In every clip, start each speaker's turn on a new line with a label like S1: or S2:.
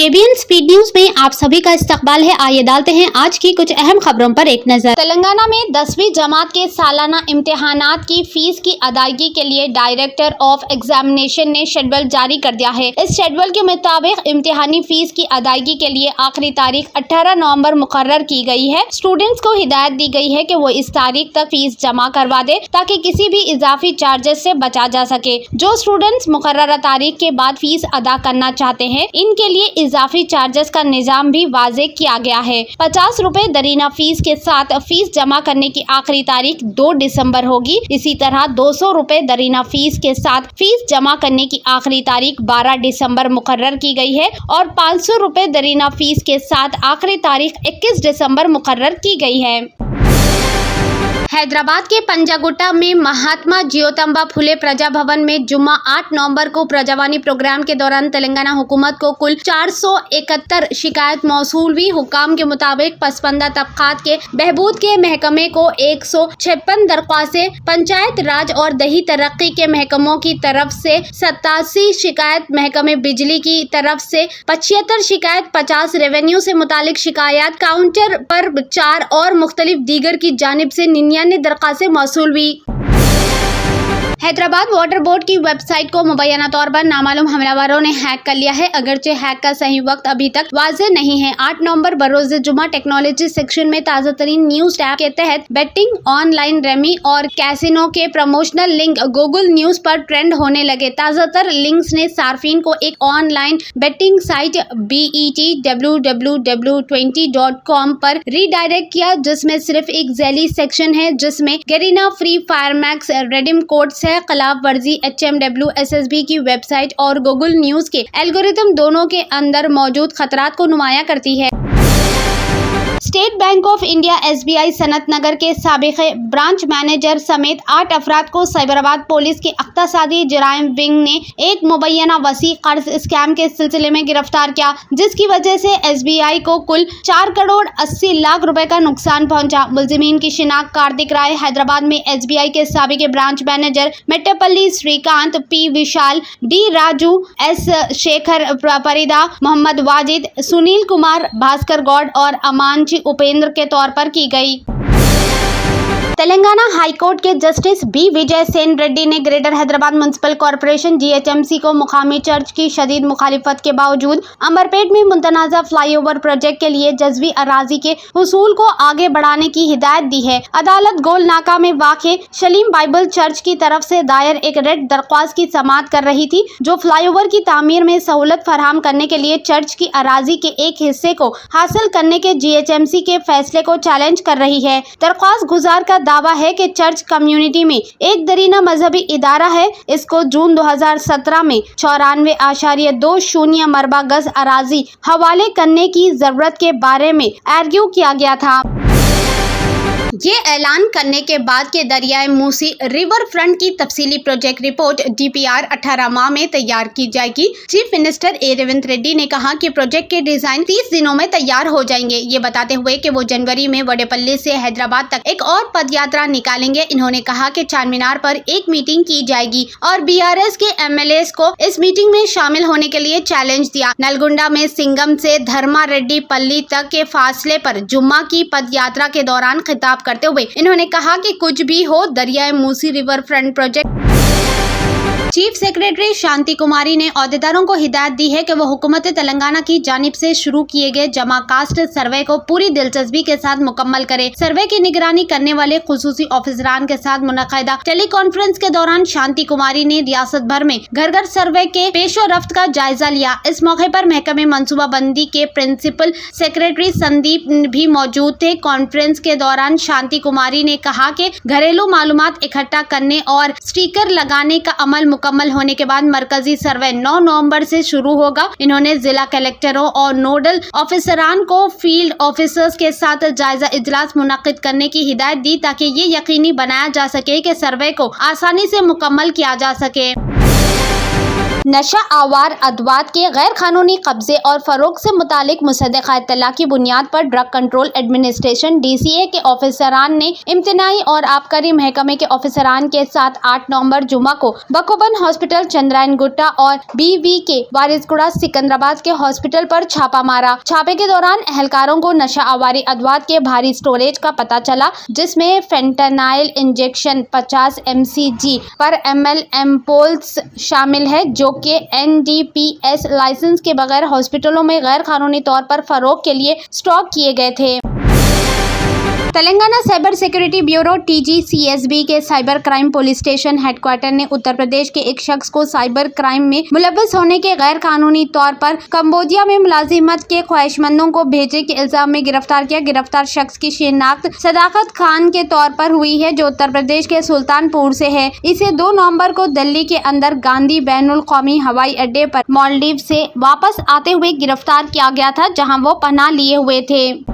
S1: KBN speed news में आप सभी का इस्तकबाल है। आइए डालते हैं आज की कुछ अहम खबरों पर एक नजर। तेलंगाना में 10वीं जमात के सालाना इम्तिहानात की फीस की अदायगी के लिए डायरेक्टर ऑफ एग्जामिनेशन ने शेड्यूल जारी कर दिया है। इस शेड्यूल के मुताबिक इम्तिहानी फीस की अदायगी के लिए आखिरी तारीख 18 नवंबर मुकर्रर की गई है। स्टूडेंट्स को हिदायत दी गई है कि वो इस तारीख तक फीस जमा करवा दे ताकि किसी भी इजाफी चार्जेस से बचा जा सके। जो स्टूडेंट्स मुकर्ररा तारीख के बाद फीस अदा करना चाहते हैं, इनके लिए इजाफी चार्जेस का निजाम भी वाज़े किया गया है। 50 रुपए दरीना फीस के साथ फीस जमा करने की आखिरी तारीख 2 दिसंबर होगी। इसी तरह 200 रुपए दरीना फीस के साथ फीस जमा करने की आखिरी तारीख 12 दिसंबर मुकर्रर की गई है और 500 रुपए दरीना फीस के साथ आखिरी तारीख 21 दिसंबर मुकर्रर की गई है। हैदराबाद के पंजागुट्टा में महात्मा ज्योतिबा फुले प्रजा भवन में जुम्मा 8 नवंबर को प्रजावानी प्रोग्राम के दौरान तेलंगाना हुकूमत को कुल 471 शिकायत मौसूल हुई। हुकाम के मुताबिक पसमानदा तबकात के बहबूद के महकमे को 156 दरख्वास्तें, पंचायत राज और दही तरक्की के महकमों की तरफ से 87 शिकायत, महकमे बिजली की तरफ से 75 शिकायत, 50 रेवेन्यू से मुतालिक शिकायत काउंटर पर 4 और मुख्तलिफ दीगर की जानिब से 99 दरख्वास्तें मौसूल हुई। हैदराबाद वाटर बोर्ड की वेबसाइट को मुबैना तौर पर नामालूम हमलावरों ने हैक कर लिया है। अगरचे हैक का सही वक्त अभी तक वाज़ेह नहीं है। 8 नवंबर बरोज़ जुमा टेक्नोलॉजी सेक्शन में ताज़ा तरीन न्यूज टैब के तहत बेटिंग, ऑनलाइन रेमी और कैसीनो के प्रमोशनल लिंक गूगल न्यूज पर ट्रेंड होने लगे। ताज़ातर लिंक्स ने सार्फिन को एक online betting site BET www20.com पर रीडायरेक्ट किया, जिसमें सिर्फ एक जैली सेक्शन है जिसमें Garena, free fire max, redeem codes है। खिलाफ वर्जी HMW SSB की वेबसाइट और गूगल न्यूज के एल्गोरिथम दोनों के अंदर मौजूद खतरात को नुमाया करती है। State bank of India SBI Sanat Nagar के साबिक़ ब्रांच मैनेजर समेत 8 अफराद को साइबराबाद पुलिस के इक़्तिसादी जराइम विंग ने एक मुबैना वसी कर्ज स्कैम के सिलसिले में गिरफ्तार किया, जिसकी वजह से SBI को कुल 4 करोड़ 80 लाख रुपए का नुकसान पहुंचा। मुलजिमीन की शिनाख्त कार्तिक राय, हैदराबाद में SBI के साबिक़ ब्रांच मैनेजर मेट्टेपल्ली श्रीकांत, P विशाल, D राजू, S शेखर परिदा, मोहम्मद वाजिद, सुनील कुमार, भास्कर गौड़ और अमान उपेंद्र के तौर पर की गई। तेलंगाना हाई कोर्ट के जस्टिस B विजय सेन रेड्डी ने greater Hyderabad municipal corporation GHMC को मुकामी चर्च की शदीद मुखालिफत के बावजूद अंबरपेट में मुतनाज़ा फ्लाईओवर प्रोजेक्ट के लिए जज़वी अराजी के हुसूल को आगे बढ़ाने की हिदायत दी है। अदालत गोल नाका में वाक़े शलीम बाइबल चर्च की तरफ से दायर एक रेड दरख्वास्त की समाअत कर रही थी, जो फ्लाईओवर की तामीर में सहूलत फराहम करने के लिए चर्च की अराजी के एक हिस्से को हासिल करने के GHMC के फैसले को चैलेंज कर रही है। दरख्वास्त गुजार का दावा है कि चर्च कम्युनिटी में एक दरीना मजहबी इदारा है। इसको जून 2017 में 94.20 मरबा गज अराजी हवाले करने की जरूरत के बारे में आर्ग्यू किया गया था। ये ऐलान करने के बाद के दरियाए मूसी रिवर फ्रंट की तफसीली प्रोजेक्ट रिपोर्ट DPR 18 माह में तैयार की जाएगी। Chief minister A Revanth Reddy ने कहा कि प्रोजेक्ट के डिजाइन 30 दिनों में तैयार हो जाएंगे, ये बताते हुए कि वो जनवरी में वडेपल्ली से हैदराबाद तक एक और पद यात्रा निकालेंगे। इन्होंने कहा कि चार मीनार पर एक मीटिंग की जाएगी और BRS के MLAs को इस मीटिंग में शामिल होने के लिए चैलेंज दिया। नलगुंडा में सिंगम से धर्मा रेड्डी पल्ली तक के फासले पर जुम्मा की पद यात्रा के दौरान खिताब करते हुए इन्होंने कहा कि कुछ भी हो, दरियाए Musi river front project. Chief secretary Shanti Kumari ने अहदेदारों को हिदायत दी है कि वो हुकूमत तेलंगाना की जानिब से शुरू किए गए जमा कास्ट सर्वे को पूरी दिलचस्पी के साथ मुकम्मल करे। सर्वे की निगरानी करने वाले खुसूसी ऑफिसरान के साथ मुनक़दा टेली कॉन्फ्रेंस के दौरान शांति कुमारी ने रियासत भर में घर घर सर्वे के पेशो रफ्त का जायजा लिया। इस मौके पर महकमे मनसूबाबंदी के प्रिंसिपल सेक्रेटरी संदीप भी मौजूद थे। कॉन्फ्रेंस के दौरान शांति कुमारी ने कहा कि घरेलू मालूमात इकट्ठा करने और स्टिकर लगाने का अमल मुकम्मल होने के बाद मरकजी सर्वे 9 नवंबर से शुरू होगा। इन्होंने जिला कलेक्टरों और नोडल ऑफिसरान को फील्ड ऑफिसर्स के साथ जायजा इजलास मुनक्किद करने की हिदायत दी ताकि ये यकीनी बनाया जा सके कि सर्वे को आसानी से मुकम्मल किया जा सके। नशा आवार अदवात के गैर कानूनी कब्जे और फरोख्त से मुतालिक मुसद्दक़ा इत्तला की बुनियाद पर ड्रग कंट्रोल एडमिनिस्ट्रेशन DCA के ऑफिसरान ने इम्तनाई और आबकारी महकमे के ऑफिसरान के साथ 8 नवंबर जुमा को बकोबन हॉस्पिटल, चंद्रायन गुट्टा और BV के वारिसगुड़ा सिकंदराबाद के हॉस्पिटल पर छापा मारा। छापे के दौरान अहलकारों को नशा आवारी अदवात के भारी स्टोरेज का पता चला, जिसमें फेंटानाइल इंजेक्शन 50 mcg पर ml एम्पोल्स शामिल है, जो कि NDPS लाइसेंस के बगैर हॉस्पिटलों में गैर कानूनी तौर पर फरोख्त के लिए स्टॉक किए गए थे। Telangana cyber security bureau TGCSB के cyber crime police station headquarter ने उत्तर प्रदेश के एक शख्स को साइबर क्राइम में मुलव्वस होने के गैर कानूनी तौर पर कंबोडिया में मुलाजिमत के ख्वाहिशमंदों को भेजे के इल्जाम में गिरफ्तार किया। गिरफ्तार शख्स की शिनाख्त सदाकत खान के तौर पर हुई है, जो उत्तर प्रदेश के सुल्तानपुर से है। इसे 2 नवंबर को दिल्ली के अंदर गांधी बैनुल कौमी हवाई अड्डे पर मालदीव से वापस आते हुए गिरफ्तार किया गया था, जहाँ वो पनाह लिए हुए थे।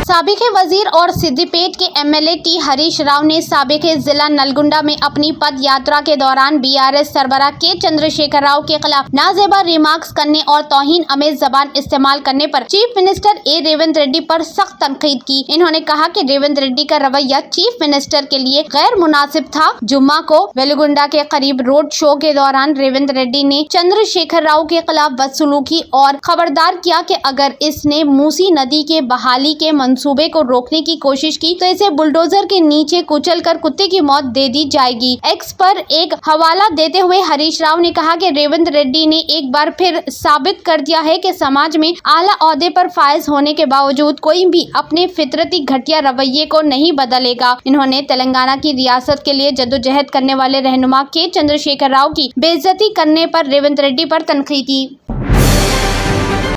S1: साबिक वजीर और सिद्दीपेट के MLA T हरीश राव ने साबिक जिला नलगुंडा में अपनी पद यात्रा के दौरान BRS सरबराह के चंद्रशेखर राव के खिलाफ नाजेबा रिमार्क्स करने और तौहीन अमेज जबान इस्तेमाल करने पर chief minister A Revanth Reddy पर सख्त तनकीद की। इन्होंने कहा कि रेवंत रेड्डी का रवैया चीफ मिनिस्टर के लिए गैर मुनासिब था। जुम्मा को वेलगुंडा के करीब रोड शो के दौरान रेवंत रेड्डी ने चंद्रशेखर राव के खिलाफ बदसलूकी और खबरदार किया कि अगर इसने मूसी नदी के बहाली के मंसूबे को रोकने की कोशिश की तो इसे बुलडोजर के नीचे कुचलकर कुत्ते की मौत दे दी जाएगी। एक्स पर एक हवाला देते हुए हरीश राव ने कहा कि रेवंत रेड्डी ने एक बार फिर साबित कर दिया है कि समाज में आला ओहदे पर फायज होने के बावजूद कोई भी अपने फितरती घटिया रवैये को नहीं बदलेगा। इन्होंने तेलंगाना की रियासत के लिए जद्दोजहद करने वाले रहनुमा के चंद्रशेखर राव की बेइज्जती करने पर रेवंत रेड्डी पर तनकीद की।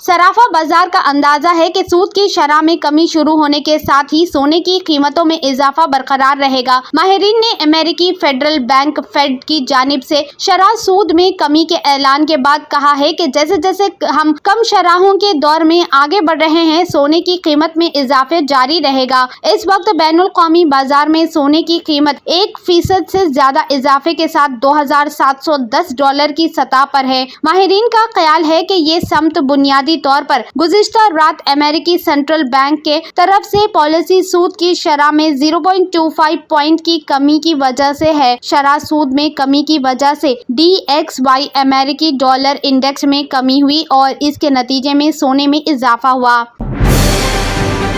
S1: सराफा बाजार का अंदाजा है कि सूद की शरह में कमी शुरू होने के साथ ही सोने की कीमतों में इजाफा बरकरार रहेगा। माहिरीन ने अमेरिकी फेडरल बैंक फेड की जानिब से शरह सूद में कमी के ऐलान के बाद कहा है कि जैसे जैसे हम कम शरहों के दौर में आगे बढ़ रहे हैं, सोने की कीमत में इजाफे जारी रहेगा। इस वक्त बैनुल कौमी बाजार में सोने की कीमत 1% से ज्यादा इजाफे के साथ $2,710 की सतह पर है। माहिरीन का ख्याल है कि ये समत बुनियादी तौर पर गुज़िश्ता रात अमेरिकी सेंट्रल बैंक के तरफ से पॉलिसी सूद की शरह में 0.25 पॉइंट की कमी की वजह से है। शरह सूद में कमी की वजह से DXY अमेरिकी डॉलर इंडेक्स में कमी हुई और इसके नतीजे में सोने में इजाफा हुआ।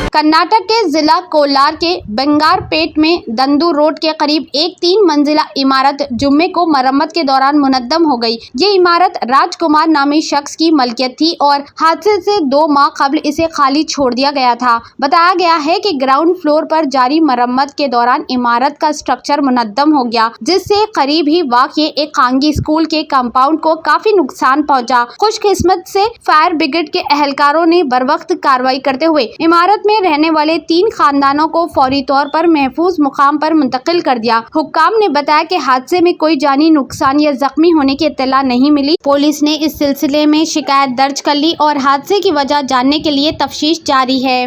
S1: कर्नाटक के जिला कोलार के बंगारपेट में दंदू रोड के करीब एक 3 मंजिला इमारत जुम्मे को मरम्मत के दौरान मुनद्दम हो गई। ये इमारत राजकुमार नामी शख्स की मलकियत थी और हादसे से 2 माह कबल इसे खाली छोड़ दिया गया था। बताया गया है कि ग्राउंड फ्लोर पर जारी मरम्मत के दौरान इमारत का स्ट्रक्चर मुनद्दम हो गया, जिससे करीब ही वाक़िए एक खांगी स्कूल के कंपाउंड को काफी नुकसान पहुंचा। खुशकिस्मत से फायर ब्रिगेड के एहलकारों ने बरवक्त कार्रवाई करते हुए इमारत में रहने वाले 3 खानदानों को फौरी तौर पर महफूज मुकाम पर मुंतकिल कर दिया। हुक्काम ने बताया कि हादसे में कोई जानी नुकसान या जख्मी होने की इत्तला नहीं मिली। पुलिस ने इस सिलसिले में शिकायत दर्ज कर ली और हादसे की वजह जानने के लिए तफ्तीश जारी है।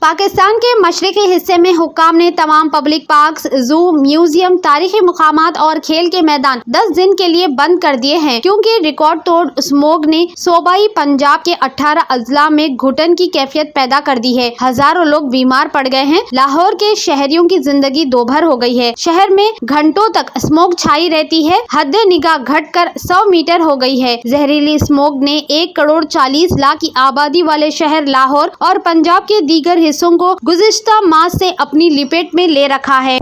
S1: पाकिस्तान के मशरक़ी हिस्से में हुक्काम ने तमाम पब्लिक पार्क्स, जू, म्यूजियम, तारीखी मुकामात और खेल के मैदान 10 दिन के लिए बंद कर दिए हैं, क्योंकि रिकॉर्ड तोड़ स्मोग ने सूबाई पंजाब के 18 अजला में घुटन की कैफियत पैदा कर दी है। हजारों लोग बीमार पड़ गए हैं। लाहौर के शहरियों की जिंदगी दोभर हो गई है। शहर में घंटों तक स्मोग छाई रहती है। हद निगाह घटकर 100 मीटर हो गई है। जहरीली स्मोग ने 1 करोड़ 40 लाख की आबादी वाले शहर लाहौर और पंजाब के दीगर हिस्सों को गुज़िश्ता माह से अपनी लिपेट में ले रखा है।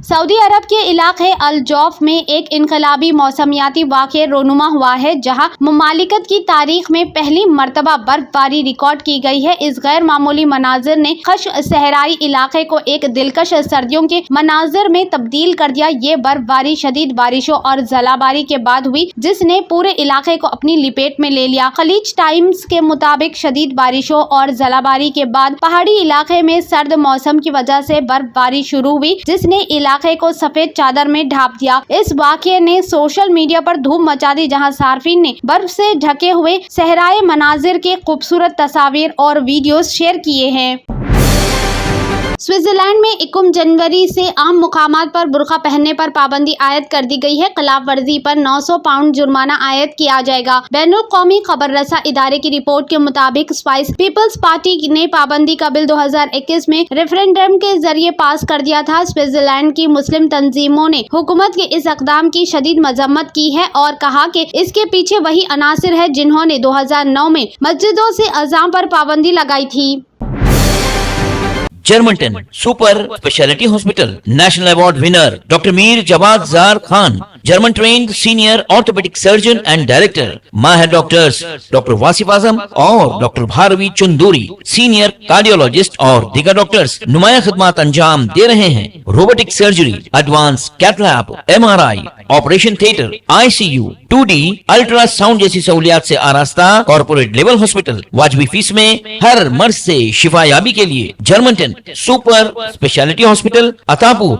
S1: सऊदी अरब के इलाके अल जौफ में एक इनकलाबी मौसमियाती वाक़या रोनुमा हुआ है, जहां मुमालिकत की तारीख में पहली मरतबा बर्फबारी रिकॉर्ड की गई है। इस गैर मामूली मनाजिर ने खश सहराई इलाके को एक दिलकश सर्दियों के मनाजिर में तब्दील कर दिया। ये बर्फबारी शदीद बारिशों और जलाबारी के बाद हुई, जिसने पूरे इलाके को अपनी लिपेट में ले लिया। खलीज टाइम्स के मुताबिक शदीद बारिशों और जलाबारी के बाद पहाड़ी इलाके में सर्द मौसम की वजह से बर्फबारी शुरू हुई, जिसने इलाके को सफेद चादर में ढांप दिया। इस वाक़ये ने सोशल मीडिया पर धूम मचा दी, जहां सार्फिन ने बर्फ से ढके हुए सहराए मनाजिर के खूबसूरत तस्वीर और वीडियोस शेयर किए हैं। स्विट्जरलैंड में 21 जनवरी से आम मुकामात पर बुर्का पहनने पर पाबंदी आयद कर दी गई है। खिलाफ वर्जी पर 900 पाउंड जुर्माना आयद किया जाएगा। बैनुल कौमी खबर रसा इदारे की रिपोर्ट के मुताबिक स्पाइस पीपल्स पार्टी ने पाबंदी का बिल 2021 में रेफरेंडम के जरिए पास कर दिया था। स्विट्जरलैंड की मुस्लिम तंजीमों ने हुकूमत के इस इक़दाम की शदीद मजम्मत की है और कहा कि इसके पीछे वही अनासिर है जिन्होंने 2009 में मस्जिदों से अज़ान पर पाबंदी लगाई थी।
S2: Germanton super speciality hospital national award winner doctor Mir Jawad Zar Khan, German trained senior orthopaedic surgeon and director, माहिर डॉक्टर्स डॉक्टर वासिफ आजम और doctor Bharvi Chanduri, senior cardiologist और दीगर डॉक्टर्स नुमाया खिदमत अंजाम दे रहे हैं। Robotic surgery, advance cath lab, MRI, operation theatre, ICU, 2D ultrasound जैसी सहूलियात से आरास्ता कॉर्पोरेट लेवल हॉस्पिटल। वाजबी फीस में हर मर्ज से शिफायाबी के लिए Germanton super speciality hospital, Attapur,